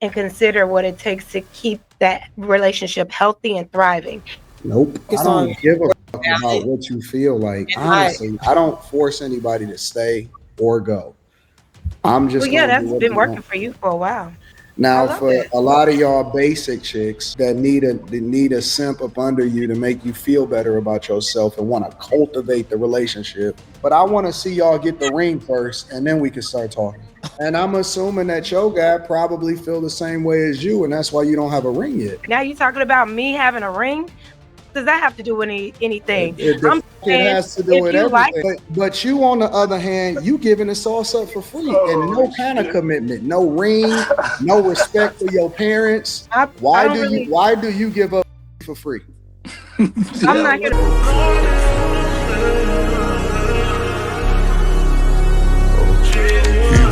and consider what it takes to keep that relationship healthy and thriving. Nope. I don't give a fuck about what you feel like. Right. Honestly, I don't force anybody to stay or go. I'm Well, just yeah, gonna do that's what been I want. working for you for a while. I Now, love for it. a lot of y'all basic chicks that need a simp up under you to make you feel better about yourself and want to cultivate the relationship, but I want to see y'all get the ring first, and then we can start talking. And I'm assuming that your guy probably feel the same way as you, and that's why you don't have a ring yet. Now you talking about me having a ring? Does that have to do with anything? I'm It saying has to do if with you like, everything. But you, on the other hand, you giving the sauce up for free and Oh no kind of shit. commitment, no ring, no respect for your parents. I don't really. Why do you give up for free? I'm not gonna.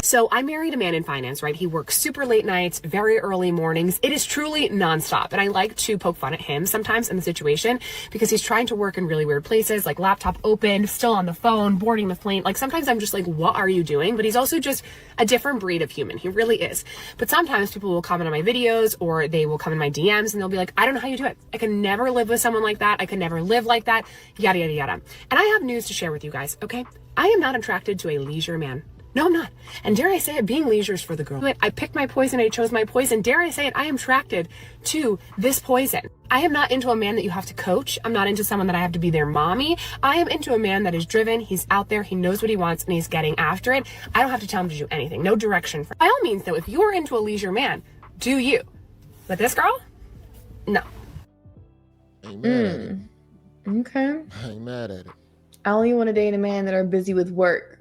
So I married a man in finance, right? He works super late nights, very early mornings. It is truly nonstop. And I like to poke fun at him sometimes in the situation because he's trying to work in really weird places, like laptop open, still on the phone, boarding the plane. Like sometimes I'm just like, what are you doing? But he's also just a different breed of human. He really is. But sometimes people will comment on my videos or they will come in my DMs and they'll be like, I don't know how you do it. I can never live with someone like that. I can never live like that. Yada, yada, yada. And I have news to share with you guys, okay? I am not attracted to a leisure man. No, I'm not. And dare I say it, being leisure is for the girl. I picked my poison, I chose my poison. Dare I say it, I am attracted to this poison. I am not into a man that you have to coach. I'm not into someone that I have to be their mommy. I am into a man that is driven, he's out there, he knows what he wants, and he's getting after it. I don't have to tell him to do anything. No direction. By all means, though, if you're into a leisure man, do you. But this girl? No. Ain't mad at it. Okay. I ain't mad at it. I only want to date a man that are busy with work.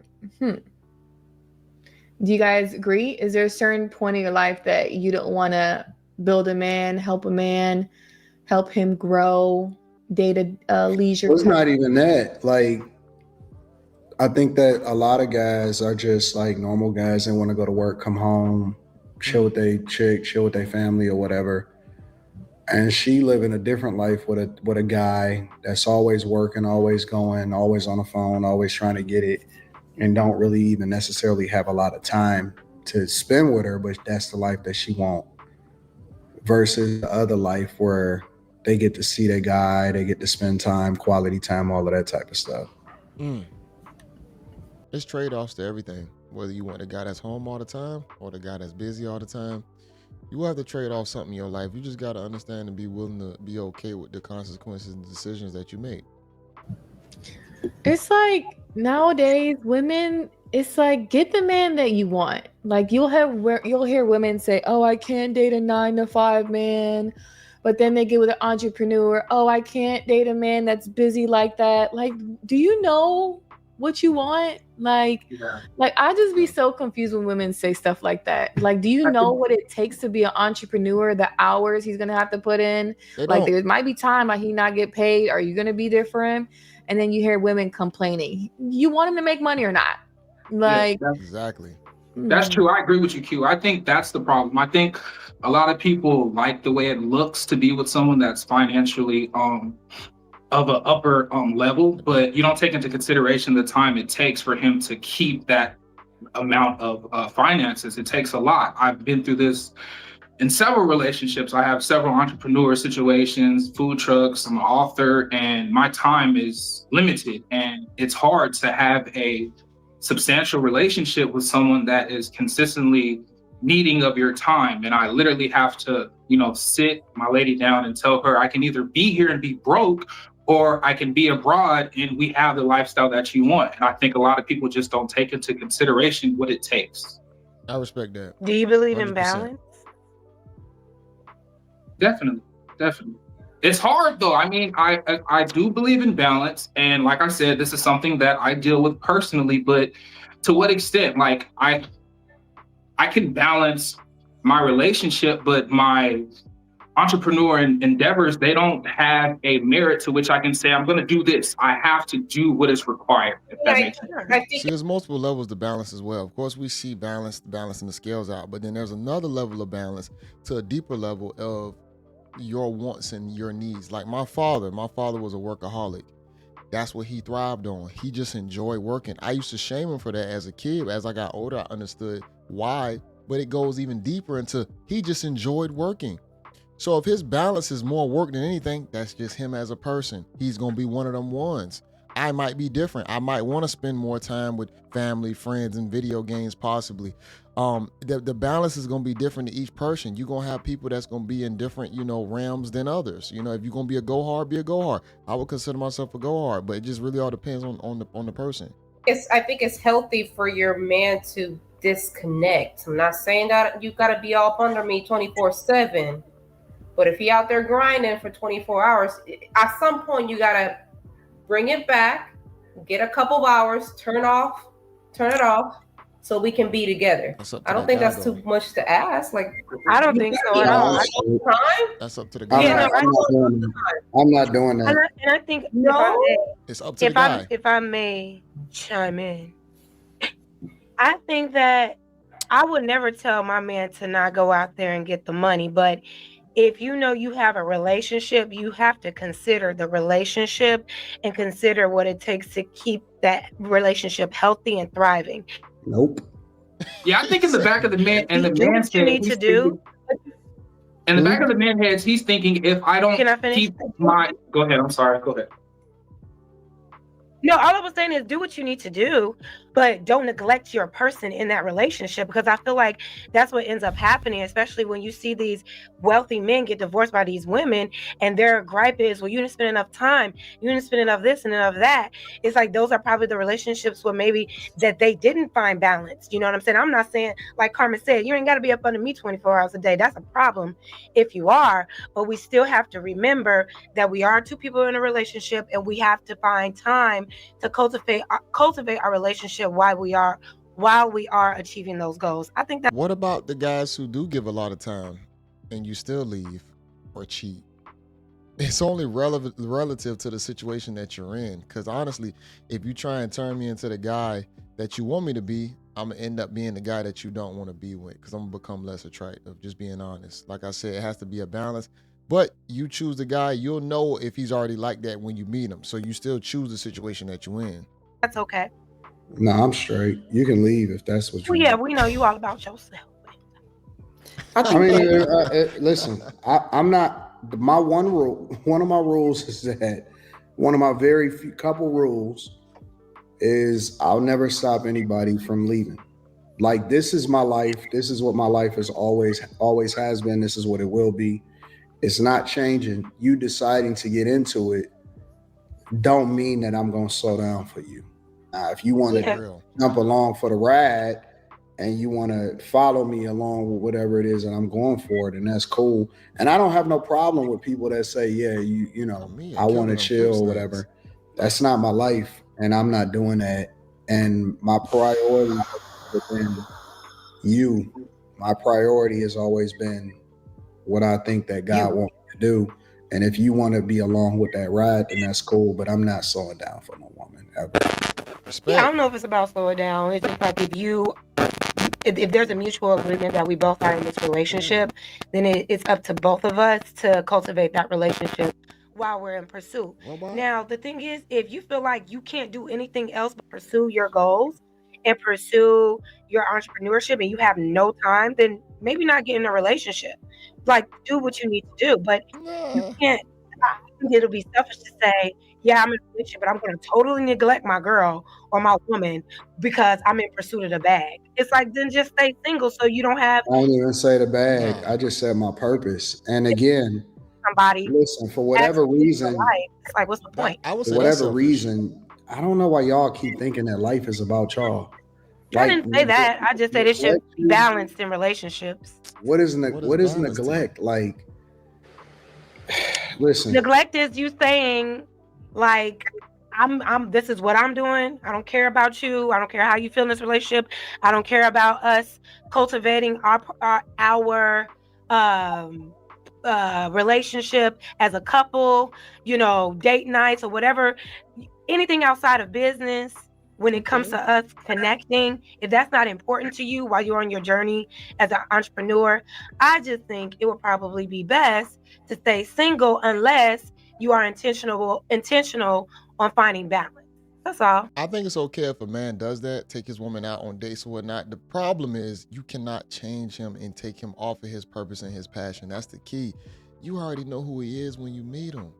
Do you guys agree? Is there a certain point in your life that you don't want to build a man, help him grow, date a leisure? Well, it's not even that. Like, I think that a lot of guys are just like normal guys. They want to go to work, come home, chill with their chick, chill with their family or whatever. And she living a different life with a guy that's always working, always going, always on the phone, always trying to get it, and don't really even necessarily have a lot of time to spend with her, but that's the life that she want. Versus the other life where they get to see their guy, they get to spend time, quality time, all of that type of stuff. It's trade-offs to everything. Whether you want the guy that's home all the time or the guy that's busy all the time, you have to trade off something in your life. You just got to understand and be willing to be okay with the consequences and decisions that you make. It's like nowadays women, it's like get the man that you want. Like you'll hear women say, "Oh, I can't date a 9-to-5 man." But then they get with an entrepreneur, "Oh, I can't date a man that's busy like that." Like, do you know what you want? Like I just be so confused when women say stuff like that. Like, do you know what it takes to be an entrepreneur? The hours he's gonna have to put in. Like, there might be time like he not get paid. Are you gonna be there for him? And then you hear women complaining. You want him to make money or not? Like, Exactly. That's true. I agree with you, Q. I think that's the problem. I think a lot of people like the way it looks to be with someone that's financially of an upper level, but you don't take into consideration the time it takes for him to keep that amount of finances. It takes a lot. I've been through this in several relationships. I have several entrepreneur situations, food trucks, I'm an author, and my time is limited. And it's hard to have a substantial relationship with someone that is consistently needing of your time. And I literally have to, sit my lady down and tell her I can either be here and be broke, or I can be abroad and we have the lifestyle that you want. And I think a lot of people just don't take into consideration what it takes. I respect that. Do you believe in 100%. balance? Definitely. It's hard though. I mean, I do believe in balance. And like I said, this is something that I deal with personally, but to what extent? Like I can balance my relationship, but my entrepreneur endeavors, they don't have a merit to which I can say, I'm going to do this. I have to do what is required. If that makes sense. See, there's multiple levels to balance as well. Of course, we see balancing the scales out, but then there's another level of balance to a deeper level of your wants and your needs. Like my father was a workaholic. That's what he thrived on. He just enjoyed working. I used to shame him for that as a kid. As I got older, I understood why but it goes even deeper into he just enjoyed working. So if his balance is more work than anything, that's just him as a person. He's going to be one of them ones. I might be different. I might want to spend more time with family, friends, and video games possibly. The balance is going to be different to each person. You're going to have people that's going to be in different, realms than others. If you're going to be a go hard, be a go hard. I would consider myself a go hard, but it just really all depends on the person. I think it's healthy for your man to disconnect. I'm not saying that you got to be all up under me 24/7. But if he out there grinding for 24 hours, at some point you gotta bring it back, get a couple of hours, turn it off, so we can be together. I don't think that's too much to ask. Like, I don't think so at all. That's up to the guy. I'm not doing that. And I think it's up to the guy. If I may chime in, I think that I would never tell my man to not go out there and get the money, but if you know you have a relationship, you have to consider the relationship and consider what it takes to keep that relationship healthy and thriving. Nope. Yeah, I think in the back of the man and the man's head, need to do. In the back of the man's head, he's thinking, if I don't keep my. Go ahead. I'm sorry. Go ahead. No, all I was saying is do what you need to do, but don't neglect your person in that relationship, because I feel like that's what ends up happening, especially when you see these wealthy men get divorced by these women and their gripe is, well, you didn't spend enough time, you didn't spend enough this and enough that. It's like those are probably the relationships where maybe that they didn't find balance. You know what I'm saying? I'm not saying, like Carmen said, you ain't got to be up under me 24 hours a day. That's a problem if you are, but we still have to remember that we are two people in a relationship and we have to find time to cultivate our relationship while we are achieving those goals. I think that. What about the guys who do give a lot of time and you still leave or cheat? It's only relative to the situation that you're in. Because honestly, if you try and turn me into the guy that you want me to be, I'm gonna end up being the guy that you don't want to be with, because I'm gonna become less attractive. Just being honest. Like I said, it has to be a balance. But you choose the guy, you'll know if he's already like that when you meet him. So you still choose the situation that you're in. That's okay. No, I'm straight. You can leave if that's what you want. Yeah, we know you all about yourself. I mean, listen, I'm not, my one of my rules is that one of my very few couple rules is I'll never stop anybody from leaving. Like, this is my life. This is what my life is always has been. This is what it will be. It's not changing. You deciding to get into it don't mean that I'm going to slow down for you. If you want to jump along for the ride and you want to follow me along with whatever it is that I'm going for, then that's cool. And I don't have no problem with people that say, yeah, I want to chill or whatever. That's not my life, and I'm not doing that. And my priority within you, my priority has always been what I think that God wants me to do. And if you want to be along with that ride, then that's cool. But I'm not slowing down for no woman ever. Yeah, I don't know if it's about slowing down. It's just like if there's a mutual agreement that we both are in this relationship, then it's up to both of us to cultivate that relationship while we're in pursuit. Now, the thing is, if you feel like you can't do anything else but pursue your goals and pursue your entrepreneurship and you have no time, then maybe not get in a relationship. Like, do what you need to do, but you can't. I think it'll be selfish to say, yeah, I'm in a relationship, but I'm going to totally neglect my girl or my woman because I'm in pursuit of the bag. It's like, then just stay single so you don't have. I didn't even say the bag. I just said my purpose. And again, somebody listen, for whatever reason, it's like, what's the point? For whatever reason, I don't know why y'all keep thinking that life is about y'all. I didn't say that. I just said it should be balanced in relationships. What is neglect? Like, listen. Neglect is you saying, like, I'm this is what I'm doing. I don't care about you. I don't care how you feel in this relationship. I don't care about us cultivating our relationship as a couple, date nights or whatever, anything outside of business. When it comes to us connecting, if that's not important to you while you're on your journey as an entrepreneur, I just think it would probably be best to stay single unless you are intentional on finding balance. That's all. I think it's okay if a man does that, take his woman out on dates or whatnot. The problem is you cannot change him and take him off of his purpose and his passion. That's the key. You already know who he is when you meet him.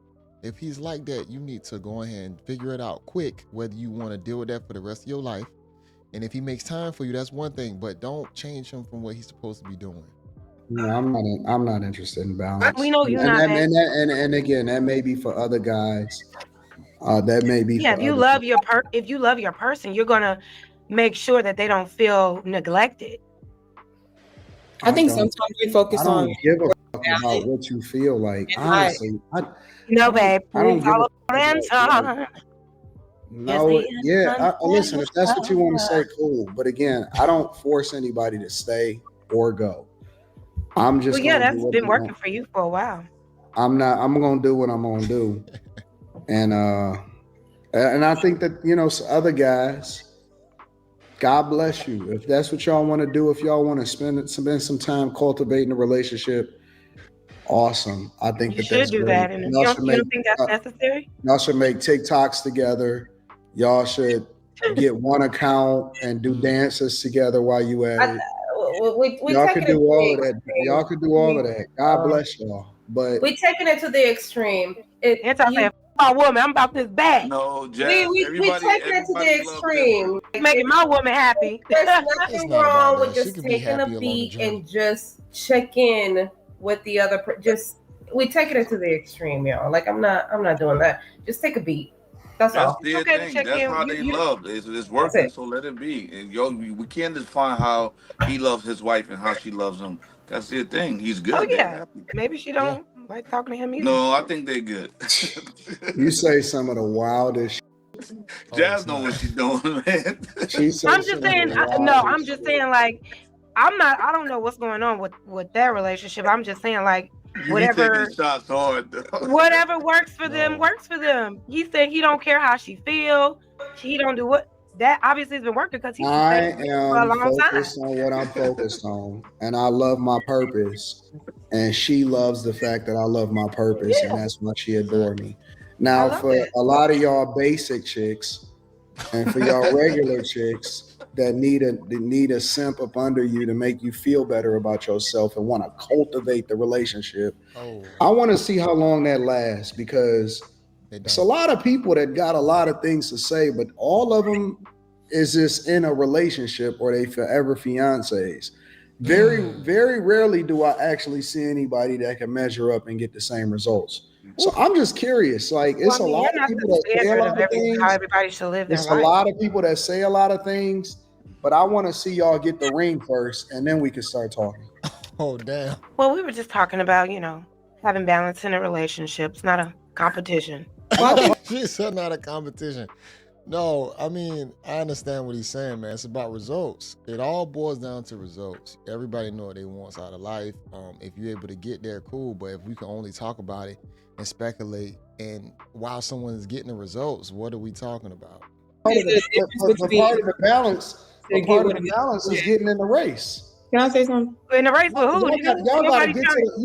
If he's like that, you need to go ahead and figure it out quick, whether you want to deal with that for the rest of your life. And if he makes time for you, that's one thing, but don't change him from what he's supposed to be doing. No, I'm not interested in balance. We know you're not. And again, that may be for other guys. That may be. Yeah, for if you love your person, you're gonna make sure that they don't feel neglected. I think sometimes we focus on. Give a fuck about what you feel like. Honestly, no, babe. I don't give a Anton. No, yeah. Listen, if that's what you want to say, cool. But again, I don't force anybody to stay or go. I'm just. Well, yeah, that's been working for you for a while. I'm gonna do what I'm gonna do, and I think that other guys. God bless you. If that's what y'all want to do, if y'all want to spend some time cultivating a relationship, awesome. I think you should do that. And you don't think that's necessary? Y'all should make TikToks together. Y'all should get one account and do dances together while you at it. Y'all could do all of that. Y'all could do all of that. God bless y'all. But we're taking it to the extreme. My woman, I'm about this bag. No, Jazz, we taking it to the extreme. Making my woman happy. There's nothing wrong with just taking a beat and just check in with the other. We taking it to the extreme, y'all. Like I'm not doing that. Just take a beat. That's all. Their thing. That's how they love. It's working, so let it be. And we can't define how he loves his wife and how she loves him. That's their thing. He's good. Oh yeah. Maybe she don't like talking to him either. No, I think they're good. You say some of the wildest. Jazz know what she's doing, man. I'm just saying. I'm just saying. Like, I don't know what's going on with their relationship. I'm just saying, like, whatever. Shots hard, whatever works for them works for them. He said he don't care how she feel. He don't do what. That obviously has been working because he's I been for a long focused on what I'm focused on, and I love my purpose, and she loves the fact that I love my purpose, and that's why she adore me. Now, for a lot of y'all basic chicks, and for y'all regular chicks that need a simp up under you to make you feel better about yourself and want to cultivate the relationship, I want to see how long that lasts, because it's a lot of people that got a lot of things to say, but all of them is just in a relationship or they forever fiancés. Very, very rarely do I actually see anybody that can measure up and get the same results. So I'm just curious. Like, it's a lot of people that say a lot of things. How everybody should live their life. It's a lot of people that say a lot of things, but I want to see y'all get the ring first, and then we can start talking. Oh, damn. Well, we were just talking about, having balance in a relationship. It's not a competition. She said not a competition. No, I mean, I understand what he's saying, man. It's about results. It all boils down to results. Everybody know what they want out of life. If you're able to get there, cool. But if we can only talk about it and speculate, and while someone is getting the results, what are we talking about? Part of the balance is getting in the race. Can I say something? In the race with who? You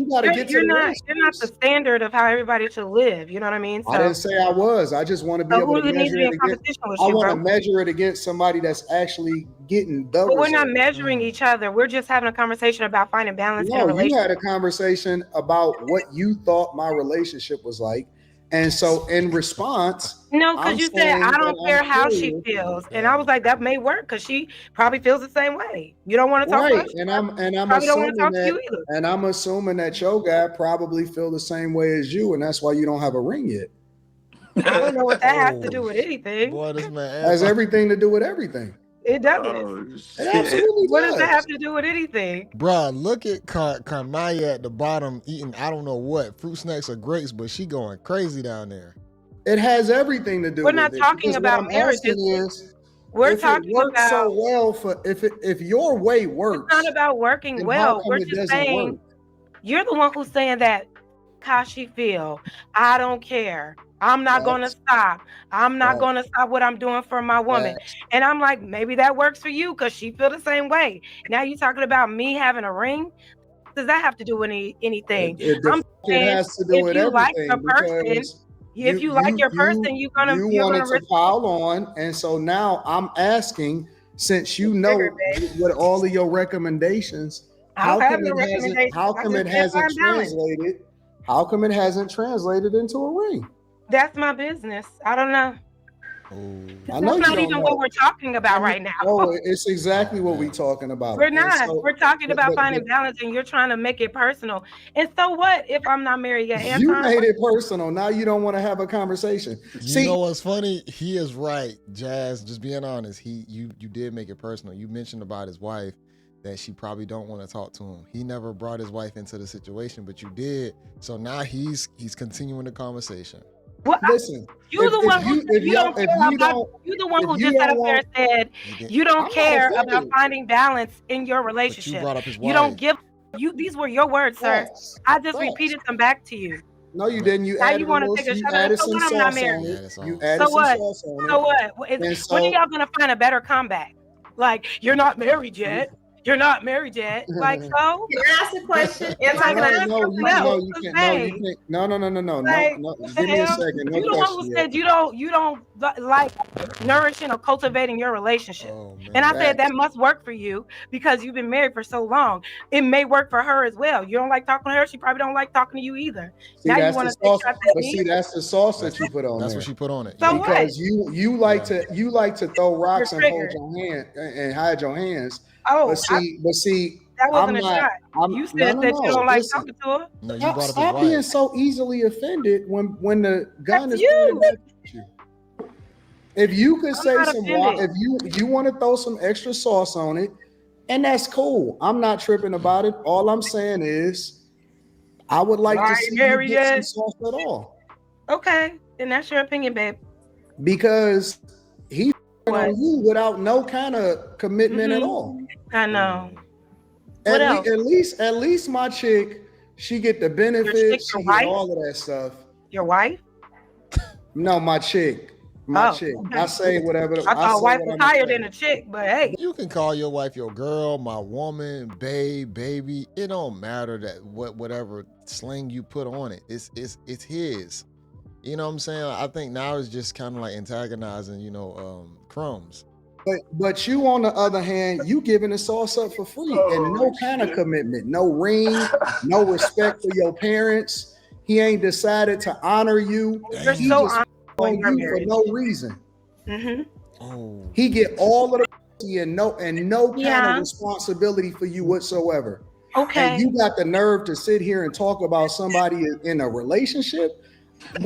gotta get to the race. You're not the standard of how everybody should live. You know what I mean? So, I didn't say I was. I just want to be able to measure it against. I want to measure it against somebody that's actually getting the. But we're not measuring each other. We're just having a conversation about finding balance in a relationship. You had a conversation about what you thought my relationship was like. And so in response, no, because you said I don't care how she feels, and I was like, that may work because she probably feels the same way. You don't want to talk right, and I'm assuming that, and I'm assuming that your guy probably feel the same way as you, and that's why you don't have a ring yet. I don't know what that has to do with anything. Boy, this man has everything to do with everything. It doesn't. It absolutely what does that have to do with anything? Bruh, look at Carmaya at the bottom eating, I don't know what, fruit snacks or grapes, but she going crazy down there. It has everything to do with it. We're not talking about marriages. We're talking about so well if your way works. It's not about working well. We're just saying you're the one who's saying that how she feel. I don't care. I'm not going to stop. I'm not going to stop what I'm doing for my woman. And I'm like, maybe that works for you because she feel the same way. Now you're talking about me having a ring. Does that have to do with anything? It has to do with everything. Like the person, If you like your person, you're gonna wanted to risk pile on, and so now I'm asking, since you know what all of your recommendations, how come it hasn't translated? How come it hasn't translated into a ring? That's my business. I don't know. I know That's not even what we're talking about right now. Oh, it's exactly what we're talking about. We're not. We're talking about finding balance, and you're trying to make it personal. And so what if I'm not married yet, Anton? You made it personal. Now you don't want to have a conversation. You know what's funny? He is right, Jazz. Just being honest, you did make it personal. You mentioned about his wife that she probably don't want to talk to him. He never brought his wife into the situation, but you did. So now he's continuing the conversation. Well, listen, you're the one who just sat up there and said you don't care about finding balance in your relationship. You brought up his wife. You don't give. These were your words, sir. I just repeated them back to you. No, you didn't. You added want to take a shot at some sauce on it. You added some sauce on it. So what? When are y'all gonna find a better comeback? Like, you're not married yet. You're not married yet. Like, so? Can I ask a question? No, you can't. No. Give me a second. No, you the one who said you don't like nourishing or cultivating your relationship. And I said that must work for you because you've been married for so long. It may work for her as well. You don't like talking to her. She probably don't like talking to you either. Now you want to take shots at me? See, that's the sauce that you put on That's there. what she put on it. So because you like to throw rocks and hold your hand and hide your hands. Oh, but see, that wasn't a shot. You said that you don't like talking to her. No, you brought up Stop being so easily offended when the gun is you. If you could say some, if you want to throw some extra sauce on it, and that's cool. I'm not tripping about it. All I'm saying is, I would like to see you get some sauce at all. Okay, then that's your opinion, babe. Because he on you without no kind of commitment at all. I know. At least my chick, she get the benefits, she get all of that stuff. Your wife? No, my chick. Chick. Okay. I say whatever. I thought wife was higher than a chick, but hey. You can call your wife your girl, my woman, babe, baby. It don't matter that whatever slang you put on it. It's his. You know what I'm saying? I think now it's just kind of like antagonizing, crumbs. But you, on the other hand, you giving the sauce up for free and no kind of commitment, no ring, no respect for your parents. He ain't decided to honor you. You're he so just on you for no reason. He get all of the and no kind of responsibility for you whatsoever. Okay. And you got the nerve to sit here and talk about somebody in a relationship.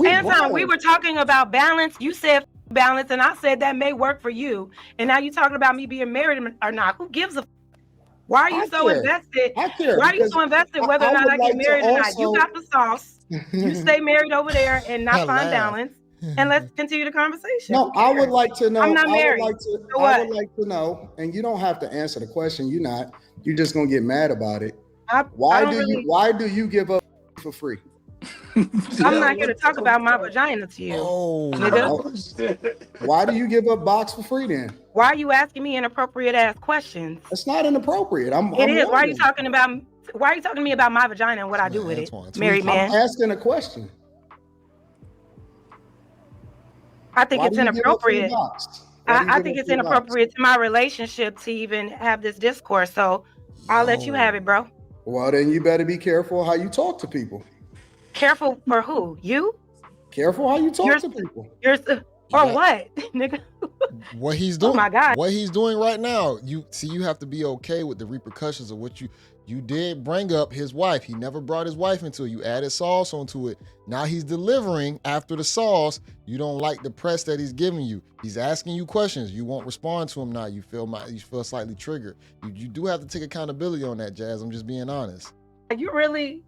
Anton, we were talking about balance. You said balance, and I said that may work for you. And now you're talking about me being married or not. Who gives a why are you so invested? I care. Why are you so invested whether or not I get married or not? You got the sauce. You stay married over there and not find balance. And let's continue the conversation. No, I would like to know. I'm not married. I would like to know, and you don't have to answer the question. You're just gonna get mad about it. Why do you give up for free? I'm not going to talk about my vagina to you. Why do you give up box for free then? Why are you asking me inappropriate ass questions? It's not inappropriate. It is. Why are you talking to me about my vagina and what I do with it? Married man. I'm asking a question. I think it's inappropriate. I think it's inappropriate to my relationship to even have this discourse. So I'll let you have it, bro. Well, then you better be careful how you talk to people. Careful for who? You? Careful how you talk to people. What, nigga? What he's doing. Oh my God. What he's doing right now. You have to be okay with the repercussions of what you did bring up his wife. He never brought his wife into it. You added sauce onto it. Now he's delivering after the sauce. You don't like the press that he's giving you. He's asking you questions. You won't respond to him now. You feel slightly triggered. You do have to take accountability on that, Jazz. I'm just being honest. You really?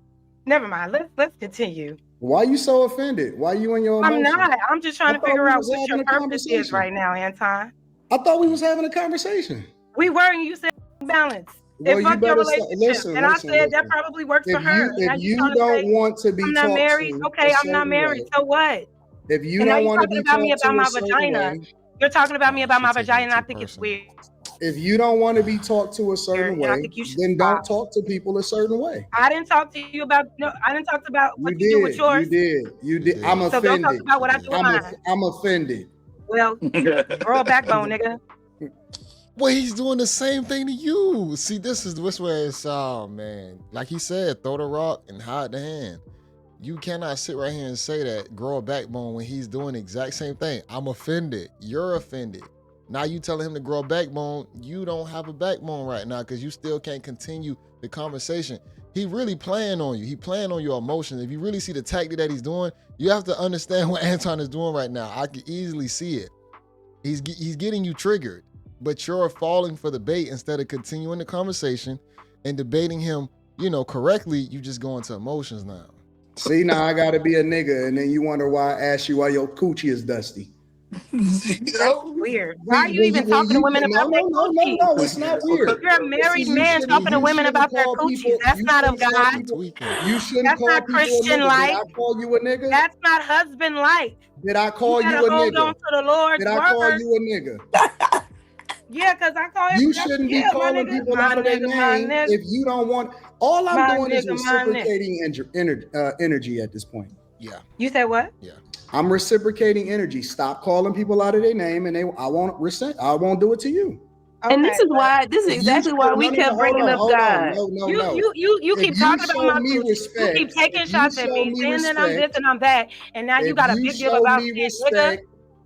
Never mind. Let's continue. Why are you so offended? Why are you in your emotions? I'm not. I'm just trying to figure out what your purpose is right now, Anton. I thought we was having a conversation. We were, and you said balance. Well, you better listen. I said that probably works for her. If you don't want to be, I'm not married. Okay, I'm not married. So what? If you don't want to be talking about me about my vagina, you're talking about me about my vagina, and I think it's weird. If you don't want to be talked to a certain And I way, think you should then stop. don't talk to people a certain way. I didn't talk to you about I didn't talk about what you do with You yours. did. You did. I'm So don't talk offended. about what I do with mine. I'm offended. Well, grow a backbone, nigga. Well, he's doing the same thing to you. See, this is where it's man. Like he said, throw the rock and hide the hand. You cannot sit right here and say that grow a backbone when he's doing the exact same thing. I'm offended. You're offended. Now you telling him to grow a backbone. You don't have a backbone right now because you still can't continue the conversation. He really playing on you. He playing on your emotions. If you really see the tactic that he's doing, you have to understand what Anton is doing right now. I can easily see it. He's getting you triggered, but you're falling for the bait instead of continuing the conversation and debating him, correctly. You just go into emotions now. See, now I gotta be a nigga, and then you wonder why I asked you why your coochie is dusty. That's weird. Why are you even talking to women about their coochies? No, it's not weird. You're a married man talking to women about their coochies. That's not of God. You shouldn't That's call not people a Christian nigga. life. Did I call you a nigga? That's not husband life. Did I call you a gotta hold nigga? on to the Lord's Did I call word. you a nigga? Yeah, because I call You shouldn't be calling people out of their name if you don't want. All I'm doing is reciprocating energy at this point. Yeah. You said what? Yeah. I'm reciprocating energy. Stop calling people out of their name, and I won't do it to you. Okay, and this is exactly why we kept bringing up God. You keep talking about my coochie. Respect, you keep taking shots at me, saying that I'm this and I'm that, and now you got a big deal about me shit, respect.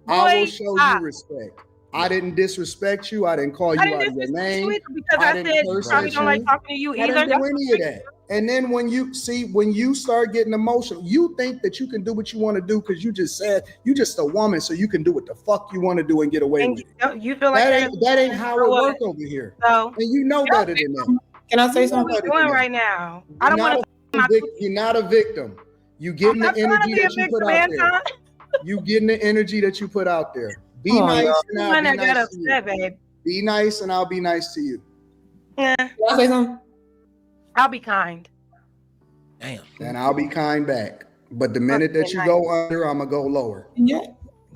nigga. I will show you respect. I didn't disrespect you. I didn't call you out of your name. Because I said you probably don't like talking to you either. I didn't do any of that. And then when you start getting emotional, you think that you can do what you want to do because you just said you just a woman, so you can do what the fuck you want to do and get away with it. You feel like that ain't how it works over here. So, and you know better than that. Can I say something? What are you doing right now? I don't want to. You're not a victim. You getting the energy that you put out there. You getting the energy that you put out there. Be nice and I'll be nice to you. Babe. Be nice and I'll be nice to you. Yeah. Can I say something? I'll be kind. Damn. And I'll be kind back. But the minute that you go under, I'm gonna go lower. Yeah.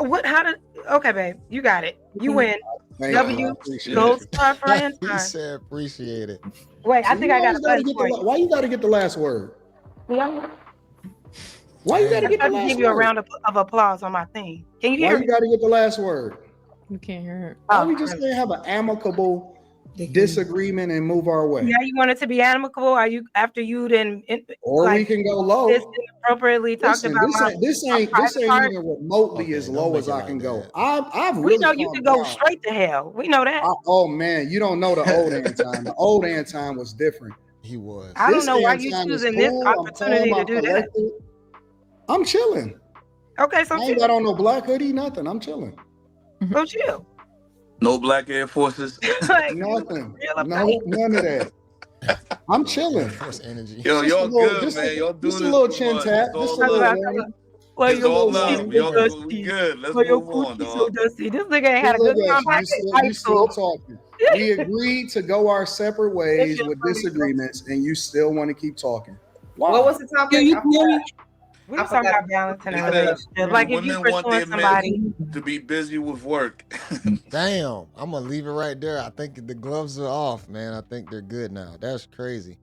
Okay, babe. You got it. You win. W. Gold star for Anton. He said appreciate it. Wait, I think I got a why you gotta get the last word? Yeah. Why you gotta get the last word? Give you a round of applause on my thing. Can you hear me? Why you gotta get the last word? You can't hear it. Why we just can't have an amicable disagreement and move our way? Yeah, you want it to be amicable? Are you after you then? Or we can go low. Appropriately talked about. This ain't even remotely as low as I can go. I've really. We know you can go straight to hell. We know that. Oh man, you don't know the old Anton. The old Anton was different. He was. I don't know why you choosing this opportunity to do that. I'm chilling. Okay, so I ain't got on no black hoodie, nothing. I'm chilling. Go chill. No black Air Forces. Nothing. No, none of that. I'm chilling. Energy. Yo, y'all good, man. Y'all doing just a little chin tap. Just a little. It's all love. Y'all we good. Let's move on, dog. So dusty. This nigga ain't had a good time back in high school. Talking. We agreed to go our separate ways with disagreements, and you still want to keep talking. Wow. What was the topic? We were talking about balance in a relationship. Like if you pursuing somebody to be busy with work. Damn, I'm gonna leave it right there. I think the gloves are off, man. I think they're good now. That's crazy.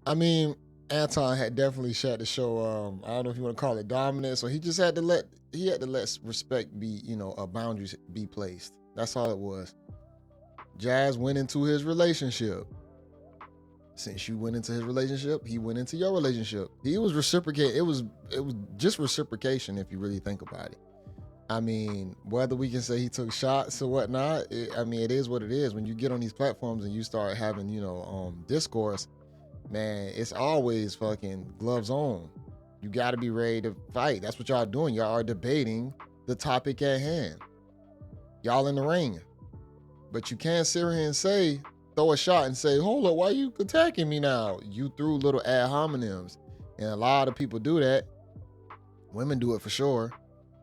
I mean, Anton had definitely shot to show. I don't know if you want to call it dominance, or he just had to let respect be, boundaries be placed. That's all it was. Jazz went into his relationship. Since you went into his relationship, he went into your relationship. He was reciprocating. It was just reciprocation if you really think about it. I mean, whether we can say he took shots or whatnot, it is what it is. When you get on these platforms and you start having, discourse, man, it's always fucking gloves on. You got to be ready to fight. That's what y'all doing. Y'all are debating the topic at hand. Y'all in the ring. But you can't sit here and throw a shot and say, hold up, why are you attacking me now? You threw little ad hominems. And a lot of people do that. Women do it for sure.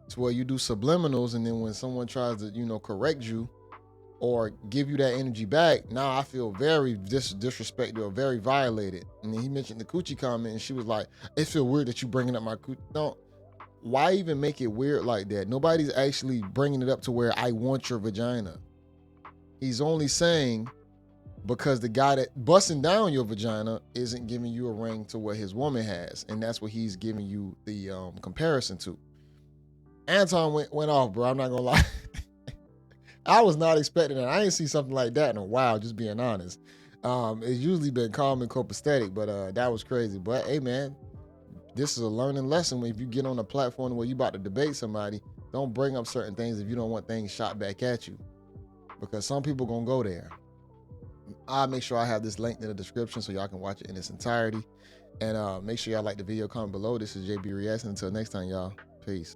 It's where you do subliminals, and then when someone tries to, correct you or give you that energy back, now I feel very disrespected or very violated. And then he mentioned the coochie comment, and she was like, it feel weird that you bringing up my coochie. No, why even make it weird like that? Nobody's actually bringing it up to where I want your vagina. He's only saying because the guy that busting down your vagina isn't giving you a ring to what his woman has, and that's what he's giving you the comparison to. Anton went off, bro. I'm not gonna lie. I was not expecting that. I ain't see something like that in a while, just being honest. It's usually been calm and copacetic, but that was crazy. But hey, man, this is a learning lesson. If you get on a platform where you about to debate somebody, don't bring up certain things if you don't want things shot back at you, because some people gonna go there. I'll make sure I have this linked in the description so y'all can watch it in its entirety. And make sure y'all like the video, comment below. This is JayBReacts. Until next time, y'all. Peace.